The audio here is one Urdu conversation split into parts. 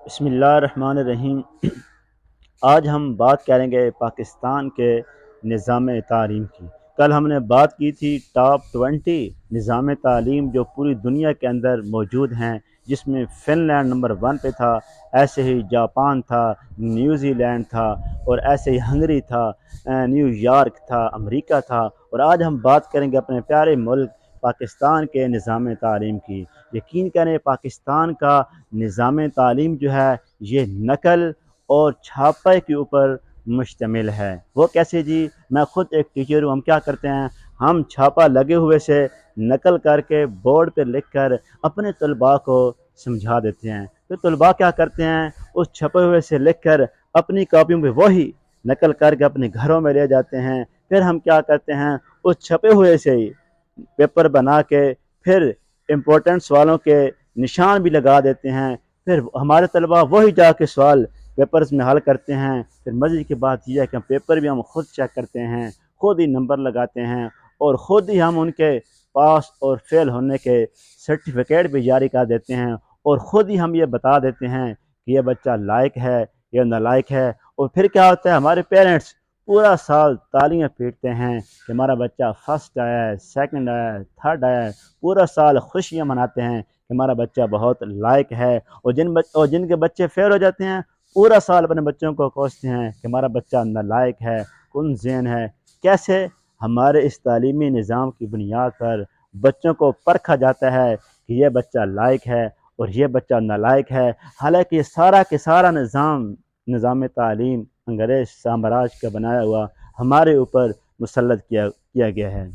بسم اللہ الرحمن الرحیم۔ آج ہم بات کریں گے پاکستان کے نظام تعلیم کی۔ کل ہم نے بات کی تھی ٹاپ 20 نظام تعلیم جو پوری دنیا کے اندر موجود ہیں، جس میں فن لینڈ نمبر 1 پہ تھا، ایسے ہی جاپان تھا، نیوزی لینڈ تھا، اور ایسے ہی ہنگری تھا، نیو یارک تھا، امریکہ تھا۔ اور آج ہم بات کریں گے اپنے پیارے ملک پاکستان کے نظام تعلیم کی۔ یقین کریں پاکستان کا نظام تعلیم جو ہے یہ نقل اور چھاپے کے اوپر مشتمل ہے۔ وہ کیسے جی؟ میں خود ایک ٹیچر ہوں۔ ہم کیا کرتے ہیں، ہم چھاپا لگے ہوئے سے نقل کر کے بورڈ پہ لکھ کر اپنے طلباء کو سمجھا دیتے ہیں۔ تو طلباء کیا کرتے ہیں، اس چھپے ہوئے سے لکھ کر اپنی کاپیوں پہ وہی نقل کر کے اپنے گھروں میں لے جاتے ہیں۔ پھر ہم کیا کرتے ہیں، اس چھپے ہوئے سے ہی پیپر بنا کے پھر امپورٹنٹ سوالوں کے نشان بھی لگا دیتے ہیں۔ پھر ہمارے طلباء وہی جا کے سوال پیپرز میں حل کرتے ہیں۔ پھر مزے کی بات یہ ہے کہ پیپر بھی ہم خود چیک کرتے ہیں، خود ہی نمبر لگاتے ہیں، اور خود ہی ہم ان کے پاس اور فیل ہونے کے سرٹیفکیٹ بھی جاری کر دیتے ہیں، اور خود ہی ہم یہ بتا دیتے ہیں کہ یہ بچہ لائق ہے یا نالائق ہے۔ اور پھر کیا ہوتا ہے، ہمارے پیرنٹس پورا سال تالیاں پیٹتے ہیں کہ ہمارا بچہ فرسٹ آیا ہے، سیکنڈ آیا ہے، تھرڈ آیا ہے۔ پورا سال خوشیاں مناتے ہیں کہ ہمارا بچہ بہت لائق ہے۔ اور جن کے بچے فیل ہو جاتے ہیں، پورا سال اپنے بچوں کو کوستے ہیں کہ ہمارا بچہ نالائق ہے، کن ذہن ہے۔ کیسے ہمارے اس تعلیمی نظام کی بنیاد پر بچوں کو پرکھا جاتا ہے کہ یہ بچہ لائق ہے اور یہ بچہ نالائق ہے، حالانکہ یہ سارا کے سارا نظام تعلیم انگریز سامراج کا بنایا ہوا ہمارے اوپر مسلط کیا گیا ہے۔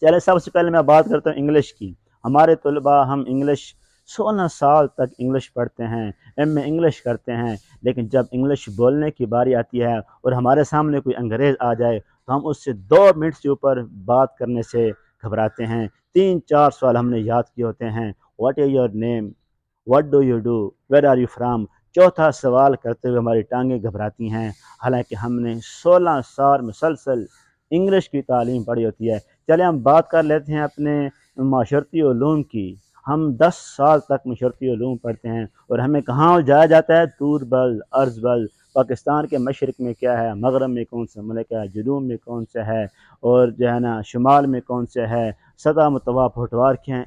چلے سب سے پہلے میں بات کرتا ہوں انگلش کی۔ ہمارے طلباء ہم انگلش 16 سال تک انگلش پڑھتے ہیں، ایم اے انگلش کرتے ہیں، لیکن جب انگلش بولنے کی باری آتی ہے اور ہمارے سامنے کوئی انگریز آ جائے تو ہم اس سے 2 منٹ سے اوپر بات کرنے سے گھبراتے ہیں۔ 3-4 سوال ہم نے یاد کیے ہوتے ہیں، what is your name, what do you do, where are you from. چوتھا سوال کرتے ہوئے ہماری ٹانگیں گھبراتی ہیں، حالانکہ ہم نے 16 سال مسلسل انگلش کی تعلیم پڑھی ہوتی ہے۔ چلے ہم بات کر لیتے ہیں اپنے معاشرتی علوم کی۔ ہم 10 سال تک معاشرتی علوم پڑھتے ہیں، اور ہمیں کہاں جایا جاتا ہے، دور بل عرض بل، پاکستان کے مشرق میں کیا ہے، مغرب میں کون سا ملک ہے، جنوب میں کون سا ہے، اور جو ہے نا شمال میں کون سا ہے، سطح متوا پھوٹوار کیا ہیں،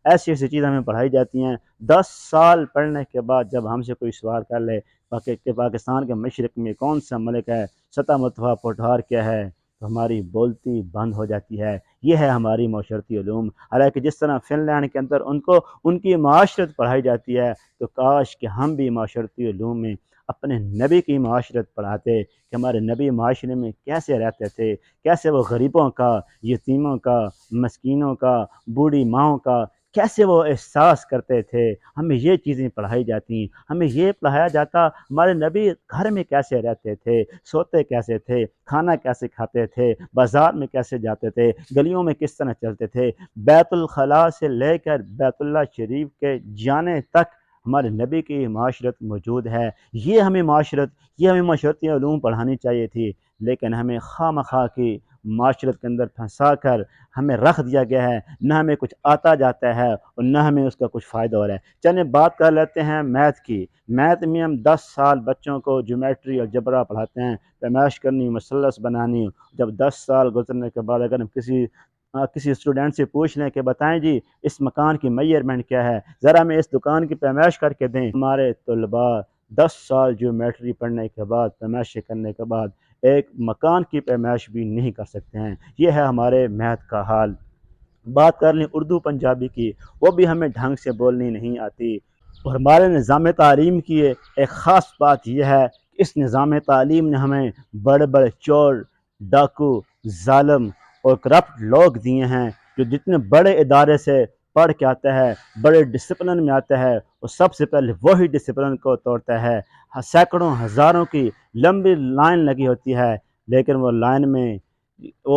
ایسی چیزیں ہمیں پڑھائی جاتی ہیں۔ 10 سال پڑھنے کے بعد جب ہم سے کوئی سوال کر لے کہ پاکستان کے مشرق میں کون سا ملک ہے، سطح متوا پھوٹوار کیا ہے، تو ہماری بولتی بند ہو جاتی ہے۔ یہ ہے ہماری معاشرتی علوم۔ حالانکہ جس طرح فن لینڈ کے اندر ان کی معاشرت پڑھائی جاتی ہے، تو کاش کہ ہم بھی معاشرتی علوم میں اپنے نبی کی معاشرت پڑھاتے کہ ہمارے نبی معاشرے میں کیسے رہتے تھے، کیسے وہ غریبوں کا، یتیموں کا، مسکینوں کا، بوڑھی ماؤں کا کیسے وہ احساس کرتے تھے۔ ہمیں یہ چیزیں پڑھائی جاتی، ہمیں یہ پڑھایا جاتا ہمارے نبی گھر میں کیسے رہتے تھے، سوتے کیسے تھے، کھانا کیسے کھاتے تھے، بازار میں کیسے جاتے تھے، گلیوں میں کس طرح چلتے تھے، بیت الخلاء سے لے کر بیت اللہ شریف کے جانے تک ہمارے نبی کی معاشرت موجود ہے۔ یہ ہمیں معاشرتی علوم پڑھانی چاہیے تھی، لیکن ہمیں خواہ مخواہ کی معاشرت کے اندر پھنسا کر ہمیں رکھ دیا گیا ہے۔ نہ ہمیں کچھ آتا جاتا ہے اور نہ ہمیں اس کا کچھ فائدہ ہو رہا ہے۔ چلیں بات کر لیتے ہیں میتھ کی۔ میتھ میں ہم 10 سال بچوں کو جیومیٹری اور جبرا پڑھاتے ہیں، پیمائش کرنی، مثلث بنانی۔ جب 10 سال گزرنے کے بعد اگر ہم کسی اسٹوڈنٹ سے پوچھ لیں کہ بتائیں جی اس مکان کی میئرمنٹ کیا ہے، ذرا ہمیں اس دکان کی پیمائش کر کے دیں، ہمارے طلباء 10 سال جیومیٹری پڑھنے کے بعد، پیمائشیں کرنے کے بعد ایک مکان کی پیمائش بھی نہیں کر سکتے ہیں۔ یہ ہے ہمارے میتھ کا حال۔ بات کر لیں اردو پنجابی کی، وہ بھی ہمیں ڈھنگ سے بولنی نہیں آتی۔ اور ہمارے نظام تعلیم کی ایک خاص بات یہ ہے کہ اس نظام تعلیم نے ہمیں بڑے بڑے چور، ڈاکو، ظالم اور کرپٹ لوگ دیے ہیں، جو جتنے بڑے ادارے سے پڑھ کے آتا ہے، بڑے ڈسپلن میں آتا ہے، وہ سب سے پہلے وہی ڈسپلن کو توڑتا ہے۔ سینکڑوں ہزاروں کی لمبی لائن لگی ہوتی ہے، لیکن وہ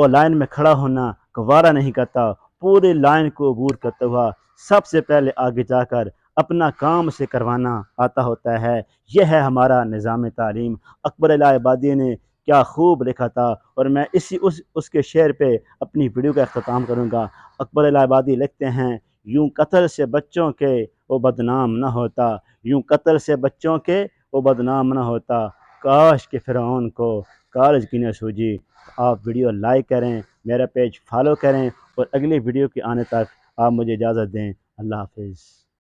لائن میں کھڑا ہونا گوارا نہیں کرتا۔ پوری لائن کو عبور کرتا ہوا سب سے پہلے آگے جا کر اپنا کام سے کروانا آتا ہوتا ہے۔ یہ ہے ہمارا نظام تعلیم۔ اکبر الہ آبادی نے کیا خوب لکھا تھا، اور میں اس کے شعر پہ اپنی ویڈیو کا اختتام کروں گا۔ اکبر الہ آبادی لکھتے ہیں، یوں قتل سے بچوں کے وہ بدنام نہ ہوتا، یوں قتل سے بچوں کے وہ بدنام نہ ہوتا۔ کاش کہ فرعون کو کالج کی نہ سوجی۔ آپ ویڈیو لائک کریں، میرا پیج فالو کریں، اور اگلی ویڈیو کے آنے تک آپ مجھے اجازت دیں۔ اللہ حافظ۔